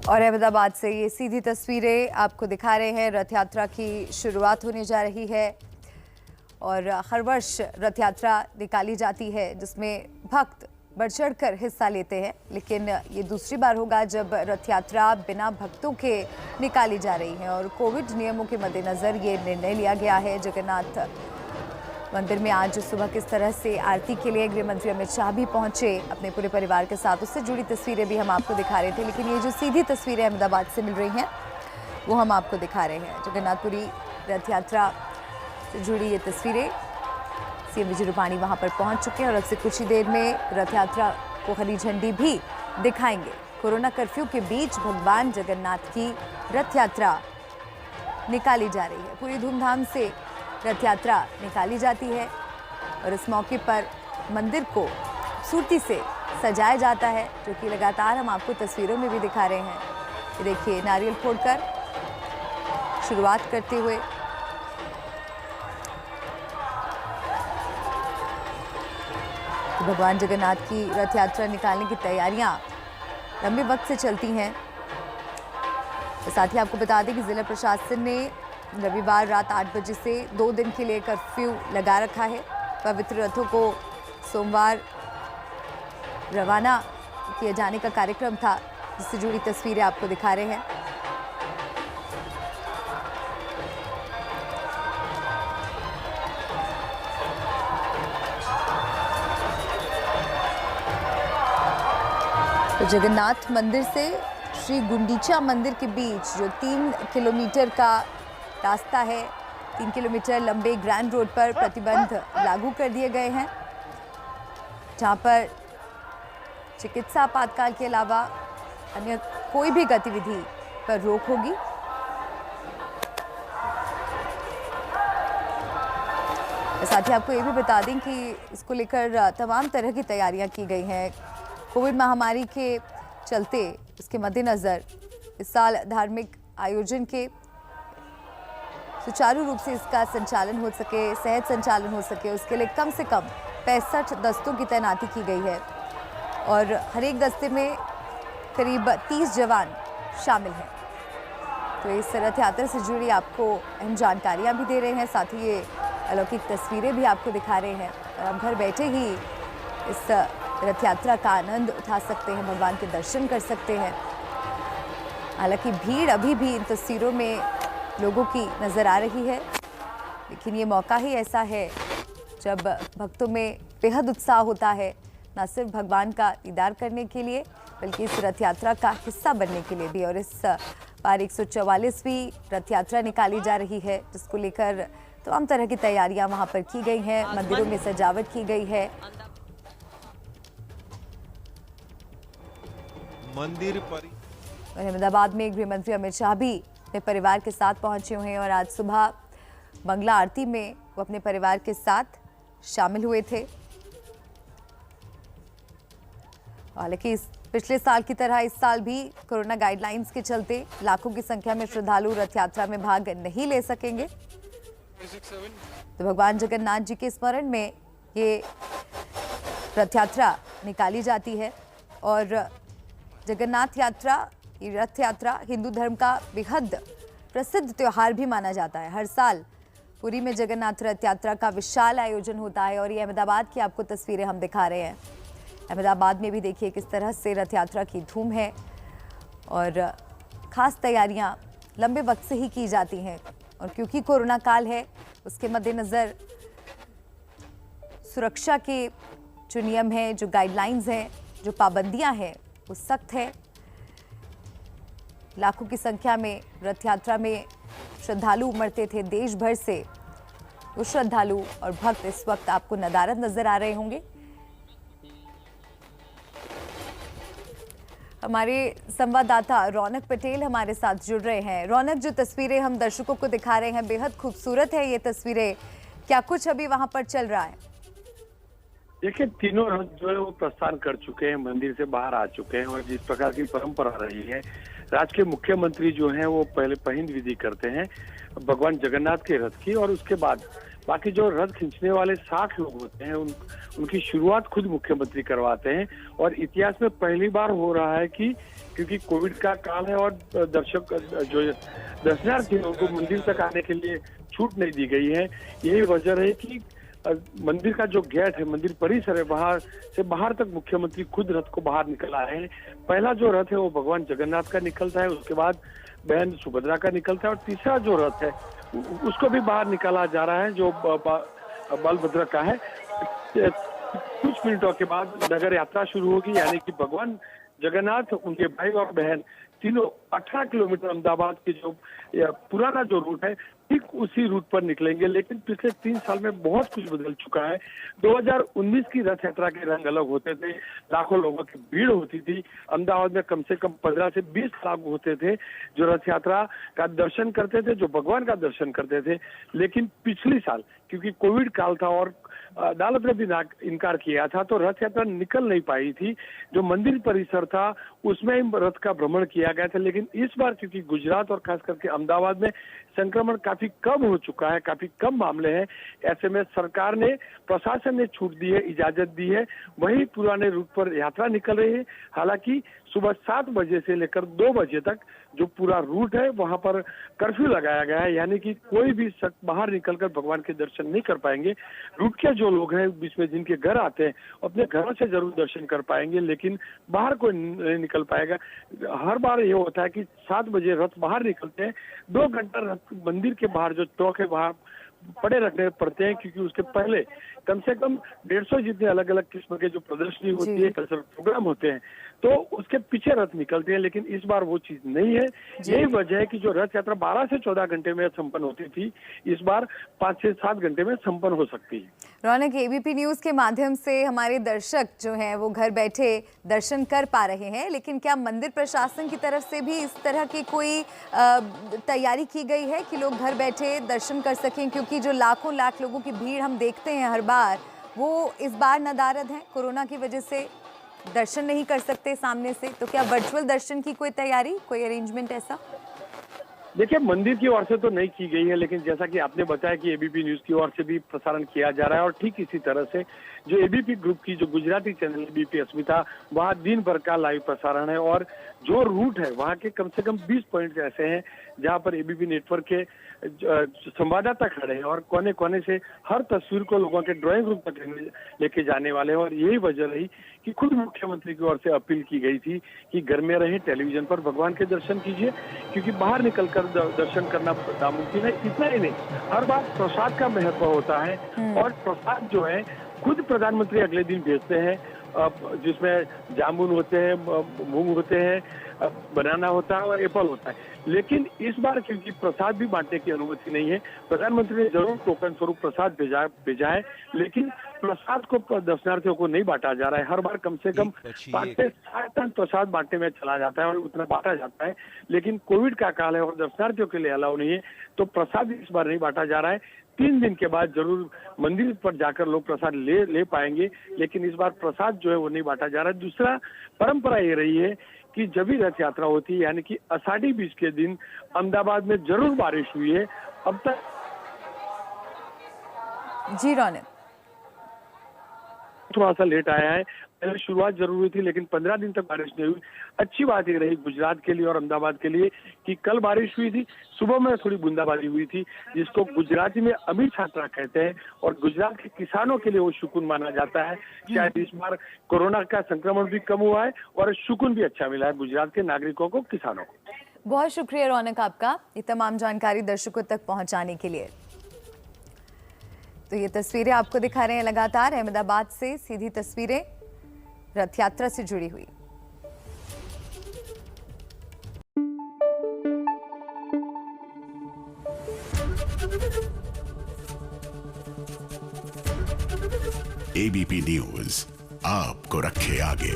और अहमदाबाद से ये सीधी तस्वीरें आपको दिखा रहे हैं। रथ यात्रा की शुरुआत होने जा रही है और हर वर्ष रथ यात्रा निकाली जाती है जिसमें भक्त बढ़ चढ़कर हिस्सा लेते हैं, लेकिन ये दूसरी बार होगा जब रथ यात्रा बिना भक्तों के निकाली जा रही है और कोविड नियमों के मद्देनजर ये निर्णय लिया गया है। जगन्नाथ मंदिर में आज सुबह किस तरह से आरती के लिए गृह मंत्री अमित शाह भी पहुंचे अपने पूरे परिवार के साथ, उससे जुड़ी तस्वीरें भी हम आपको दिखा रहे थे। लेकिन ये जो सीधी तस्वीरें अहमदाबाद से मिल रही हैं वो हम आपको दिखा रहे हैं। जगन्नाथपुरी रथ यात्रा से जुड़ी ये तस्वीरें, सीएम विजय रूपाणी वहां पर पहुंच चुके हैं और अब से कुछ ही देर में रथ यात्रा को हरी झंडी भी दिखाएंगे। कोरोना कर्फ्यू के बीच भगवान जगन्नाथ की रथ यात्रा निकाली जा रही है। पूरी धूमधाम से रथ यात्रा निकाली जाती है और इस मौके पर मंदिर को खूबसूरती से सजाया जाता है, जो कि लगातार हम आपको तस्वीरों में भी दिखा रहे हैं। ये देखिए, नारियल फोड़कर शुरुआत करते हुए भगवान जगन्नाथ की रथ यात्रा निकालने की तैयारियां लंबे वक्त से चलती हैं। साथ ही आपको बता दें कि जिला प्रशासन ने रविवार रात 8 बजे से 2 दिन के लिए कर्फ्यू लगा रखा है। पवित्र रथों को सोमवार रवाना किए जाने का कार्यक्रम था, जिससे जुड़ी तस्वीरें आपको दिखा रहे हैं। तो जगन्नाथ मंदिर से श्री गुंडीचा मंदिर के बीच जो 3 किलोमीटर का रास्ता है, 3 किलोमीटर लंबे ग्रैंड रोड पर प्रतिबंध लागू कर दिए गए हैं, जहां पर चिकित्सा आपातकाल के अलावा अन्य कोई भी गतिविधि पर रोक होगी। साथ ही आपको ये भी बता दें कि इसको लेकर तमाम तरह की तैयारियां की गई हैं। कोविड महामारी के चलते इसके मद्देनज़र इस साल धार्मिक आयोजन के सुचारू रूप से इसका संचालन हो सके, सहज संचालन हो सके, उसके लिए कम से कम 65 दस्तों की तैनाती की गई है और हर एक दस्ते में करीब 30 जवान शामिल हैं। तो इस रथ यात्रा से जुड़ी आपको अहम जानकारियाँ भी दे रहे हैं, साथ ही ये अलौकिक तस्वीरें भी आपको दिखा रहे हैं और आप घर बैठे ही इस रथ यात्रा का आनंद उठा सकते हैं, भगवान के दर्शन कर सकते हैं। हालांकि भीड़ अभी भी इन तस्वीरों में लोगों की नज़र आ रही है, लेकिन ये मौका ही ऐसा है जब भक्तों में बेहद उत्साह होता है, न सिर्फ भगवान का दीदार करने के लिए बल्कि इस रथ यात्रा का हिस्सा बनने के लिए भी। और इस बार 144वीं रथ यात्रा निकाली जा रही है, जिसको लेकर तमाम तरह की तैयारियां वहां पर की गई हैं, मंदिरों में सजावट की गई है। मंदिर पर अहमदाबाद में गृह मंत्री अमित शाह भी अपने परिवार के साथ पहुंचे हुए हैं और आज सुबह मंगला आरती में वो अपने परिवार के साथ शामिल हुए थे। हालांकि पिछले साल की तरह इस साल भी कोरोना गाइडलाइंस के चलते लाखों की संख्या में श्रद्धालु रथ यात्रा में भाग नहीं ले सकेंगे। तो भगवान जगन्नाथ जी के स्मरण में ये रथ यात्रा निकाली जाती है और जगन्नाथ यात्रा, ये रथ यात्रा हिंदू धर्म का बेहद प्रसिद्ध त्यौहार भी माना जाता है। हर साल पुरी में जगन्नाथ रथ यात्रा का विशाल आयोजन होता है और ये अहमदाबाद की आपको तस्वीरें हम दिखा रहे हैं। अहमदाबाद में भी देखिए किस तरह से रथ यात्रा की धूम है और खास तैयारियां लंबे वक्त से ही की जाती हैं और क्योंकि कोरोना काल है उसके मद्देनज़र सुरक्षा के जो नियम हैं, जो गाइडलाइंस हैं, जो पाबंदियां हैं वो सख्त है। लाखों की संख्या में रथ यात्रा में श्रद्धालु उमड़ते थे देश भर से। वो श्रद्धालु और भक्त इस वक्त आपको नदारद नजर आ रहे होंगे। हमारे संवाददाता रौनक पटेल हमारे साथ जुड़ रहे हैं। रौनक, जो तस्वीरें हम दर्शकों को दिखा रहे हैं बेहद खूबसूरत है ये तस्वीरें, क्या कुछ अभी वहां पर चल रहा है? देखिए, तीनों रथ जो है वो प्रस्थान कर चुके हैं, मंदिर से बाहर आ चुके हैं और जिस प्रकार की परंपरा रही है, राज्य के मुख्यमंत्री जो हैं वो पहले पहिंद विधि करते हैं भगवान जगन्नाथ के रथ की और उसके बाद बाकी जो रथ खींचने वाले 60 लोग होते हैं उनकी शुरुआत खुद मुख्यमंत्री करवाते हैं। और इतिहास में पहली बार हो रहा है कि क्योंकि कोविड का काल है और दर्शक जो दर्शनार्थी उनको मंदिर तक आने के लिए छूट नहीं दी गई है। यही वजह है कि मंदिर का जो गेट है, मंदिर परिसर है, वहां से बाहर तक मुख्यमंत्री खुद रथ को बाहर निकल आए हैं। पहला जो रथ है वो भगवान जगन्नाथ का निकलता है, उसके बाद बहन सुभद्रा का निकलता है और तीसरा जो रथ है उसको भी बाहर निकाला जा रहा है जो बलभद्र का है। कुछ मिनटों के बाद नगर यात्रा शुरू होगी, यानी कि भगवान जगन्नाथ, उनके भाई और बहन तीनों 18 किलोमीटर अहमदाबाद के जो पुराना जो रूट है ठीक उसी रूट पर निकलेंगे। लेकिन पिछले 3 साल में बहुत कुछ बदल चुका है। 2019 की रथ यात्रा के रंग अलग होते थे, लाखों लोगों की भीड़ होती थी। अहमदाबाद में कम से कम 15 से 20 लाख होते थे जो रथ यात्रा का दर्शन करते थे, जो भगवान का दर्शन करते थे। लेकिन पिछले साल क्योंकि कोविड काल था और अदालत ने भी इनकार किया था तो रथ यात्रा निकल नहीं पाई थी। जो मंदिर परिसर था उसमें रथ का भ्रमण किया गया था। लेकिन इस बार क्योंकि गुजरात और खास करके अहमदाबाद में संक्रमण काफी कम हो चुका है, काफी कम मामले हैं, ऐसे में सरकार ने, प्रशासन ने छूट दी है, इजाजत दी है, वही पुराने रूट पर यात्रा निकल रही है। हालांकि सुबह 7 बजे से लेकर 2 बजे तक जो पूरा रूट है वहां पर कर्फ्यू लगाया गया है, यानी कि कोई भी शख्स बाहर निकलकर भगवान के दर्शन नहीं कर पाएंगे। रूट के जो लोग हैं बीच में जिनके घर आते हैं अपने घरों से जरूर दर्शन कर पाएंगे, लेकिन बाहर कोई नहीं निकल पाएगा। हर बार ये होता है कि 7 बजे रथ बाहर निकलते हैं, 2 घंटा रथ मंदिर के बाहर जो चौक है वहां पड़े रखने पड़ते हैं, क्योंकि उसके पहले कम से कम 150 जितने अलग अलग किस्म के जो प्रदर्शनी होती है, कल्चरल प्रोग्राम होते हैं, तो उसके पीछे रथ निकलते हैं। लेकिन इस बार वो चीज नहीं है। यही वजह है कि जो रथ यात्रा 12 से 14 घंटे में संपन्न होती थी, इस बार 5 से 7 घंटे में संपन्न हो सकती है। रौनक, एबीपी न्यूज के माध्यम से हमारे दर्शक जो हैं वो घर बैठे दर्शन कर पा रहे हैं, लेकिन क्या मंदिर प्रशासन की तरफ से भी इस तरह की कोई तैयारी की गई है कि लोग घर बैठे दर्शन कर सकें? क्योंकि जो लाखों लाख लोगों की भीड़ हम देखते हैं हर बार, वो इस बार नदारद है, कोरोना की वजह से दर्शन नहीं कर सकते सामने से। तो क्या वर्चुअल दर्शन की कोई तैयारी, कोई अरेंजमेंट ऐसा? देखिए, मंदिर की ओर से तो नहीं की गई है, लेकिन जैसा कि आपने बताया कि एबीपी न्यूज की ओर से भी प्रसारण किया जा रहा है और ठीक इसी तरह से जो एबीपी ग्रुप की जो गुजराती चैनल एबीपी अस्मिता, वहाँ दिन भर का लाइव प्रसारण है। और जो रूट है वहाँ के कम से कम 20 पॉइंट ऐसे हैं जहाँ पर एबीपी नेटवर्क के संवाददाता खड़े हैं और कोने कोने से हर तस्वीर को लोगों के ड्राइंग रूम तक लेके जाने वाले हैं। और यही वजह रही कि खुद मुख्यमंत्री की ओर से अपील की गई थी कि घर में रहें, टेलीविजन पर भगवान के दर्शन कीजिए, क्योंकि बाहर निकलकर दर्शन करना नामुमकिन है। इतना ही नहीं, हर बार प्रसाद का महत्व होता है और प्रसाद जो है खुद प्रधानमंत्री अगले दिन भेजते हैं, जिसमें जामुन होते हैं, मूंग होते हैं, बनाना होता है और एप्पल होता है। लेकिन इस बार क्योंकि प्रसाद भी बांटने की अनुमति नहीं है, प्रधानमंत्री ने जरूर टोकन स्वरूप प्रसाद भेजा है, लेकिन प्रसाद को दर्शनार्थियों को नहीं बांटा जा रहा है। हर बार कम से कम 5 से 7 टन प्रसाद बांटने में चला जाता है और उतना बांटा जाता है। लेकिन कोविड का काल है और दर्शनार्थियों के लिए अलाउ नहीं है, तो प्रसाद इस बार नहीं बांटा जा रहा है। 3 दिन के बाद जरूर मंदिर पर जाकर लोग प्रसाद ले पाएंगे, लेकिन इस बार प्रसाद जो है वो नहीं बांटा जा रहा है। दूसरा, परंपरा ये रही है कि जब भी रथ यात्रा होती है, यानी कि आषाढ़ी बीज के दिन अहमदाबाद में जरूर बारिश हुई है। अब तक जी रौनक, थोड़ा सा लेट आया है, पहले शुरुआत जरूर हुई थी, लेकिन 15 दिन तक बारिश नहीं हुई। अच्छी बात ये रही गुजरात के लिए और अहमदाबाद के लिए कि कल बारिश हुई थी, सुबह में थोड़ी बूंदाबांदी हुई थी, जिसको गुजराती में अमी छात्रा कहते हैं और गुजरात के किसानों के लिए वो सुकून माना जाता है। शायद इस बार कोरोना का संक्रमण भी कम हुआ है और सुकून भी अच्छा मिला है गुजरात के नागरिकों को, किसानों को। बहुत शुक्रिया रौनक आपका ये तमाम जानकारी दर्शकों तक पहुंचाने के लिए। तो ये तस्वीरें आपको दिखा रहे हैं लगातार अहमदाबाद से सीधी तस्वीरें रथ यात्रा से जुड़ी हुई। एबीपी न्यूज आपको रखे आगे।